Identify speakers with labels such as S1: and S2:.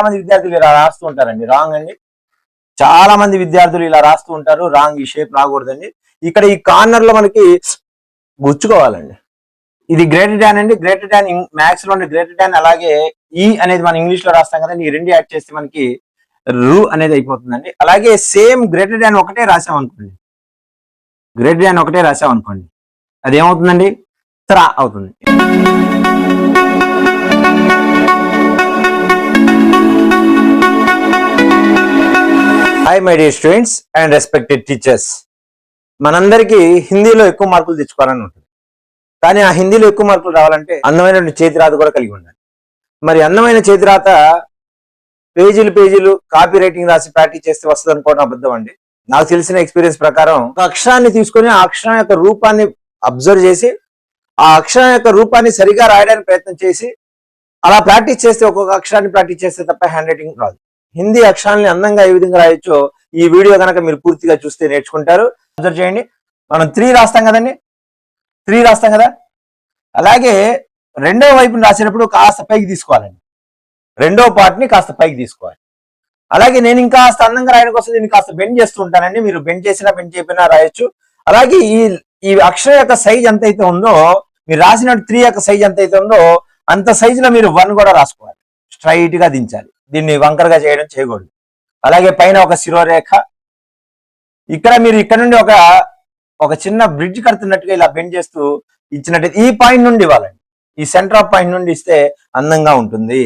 S1: మంది విద్యార్థులు ఇలా రాస్తూ ఉంటారండి. రాంగ్ అండి. చాలా మంది విద్యార్థులు ఇలా రాస్తూ ఉంటారు. రాంగ్, ఈ షేప్ రాకూడదండి. ఇక్కడ ఈ కార్నర్ లో మనకి గుచ్చుకోవాలండి. ఇది గ్రేటర్ డాన్ అండి. గ్రేటర్ డాన్ మ్యాథ్స్ లో గ్రేటర్ డాన్, అలాగే ఈ అనేది మనం ఇంగ్లీష్ లో రాస్తాం కదండి. ఈ రెండు యాడ్ చేస్తే మనకి రు అనేది అయిపోతుందండి. అలాగే సేమ్ గ్రేటర్ డాన్ ఒకటే రాసాం అనుకోండి, గ్రేటర్ డాన్ ఒకటే రాసాం అనుకోండి, అది ఏమవుతుందండి? త్రా అవుతుంది. Hi my dear students and respected teachers. మనందరికీ హిందీలో ఎక్కువ మార్కులు తెచ్చుకోవాలని ఉంటుంది. కానీ ఆ హిందీలో ఎక్కువ మార్కులు రావాలంటే అందమైన చేతిరాత కూడా కలిగి ఉండాలి. మరి అందమైన చేతిరాత పేజీలు కాపీ రైటింగ్ రాసి ప్రాక్టీస్ చేస్తే వస్తుంది అనుకోవడం అబద్ధం అండి. నాకు తెలిసిన ఎక్స్పీరియన్స్ ప్రకారం ఒక అక్షరాన్ని తీసుకొని ఆ అక్షరం యొక్క రూపాన్ని అబ్జర్వ్ చేసి ఆ అక్షరం యొక్క రూపాన్ని సరిగా రాయడానికి ప్రయత్నం చేసి అలా ప్రాక్టీస్ చేస్తే, ఒక్కొక్క అక్షరాన్ని ప్రాక్టీస్ చేస్తే తప్ప హ్యాండ్ రైటింగ్ రాదు. హిందీ అక్షరాన్ని అందంగా ఏ విధంగా రాయొచ్చో ఈ వీడియో కనుక మీరు పూర్తిగా చూస్తే నేర్చుకుంటారు. అబ్జర్వ్ చేయండి. మనం 3 రాస్తాం కదండి, 3 రాస్తాం కదా. అలాగే రెండో వైపుని రాసేటప్పుడు కాస్త పైకి తీసుకోవాలండి. రెండో పార్ట్ ని కాస్త పైకి తీసుకోవాలి. అలాగే నేను ఇంకా కాస్త అందంగా రాయడానికి వస్తుంది, దీన్ని కాస్త బెండ్ చేస్తూ ఉంటానండి. మీరు బెండ్ చేసినా బెండ్ చేయకపోయినా రాయొచ్చు. అలాగే ఈ అక్షరం యొక్క సైజ్ ఎంత అయితే ఉందో, మీరు రాసినట్టు 3 యొక్క సైజ్ ఎంత అయితే ఉందో అంత సైజులో మీరు 1 కూడా రాసుకోవాలి. స్ట్రైట్ గా దించాలి. దీన్ని వంకరగా చేయకూడదు. అలాగే పైన ఒక శిరోరేఖ, ఇక్కడ మీరు ఇక్కడ నుండి ఒక చిన్న బ్రిడ్జ్ కడుతున్నట్టుగా ఇలా బెండ్ చేస్తూ ఇచ్చినట్టు ఈ పాయింట్ నుండి ఇవ్వాలండి. ఈ సెంటర్ ఆఫ్ పాయింట్ నుండి ఇస్తే అందంగా ఉంటుంది.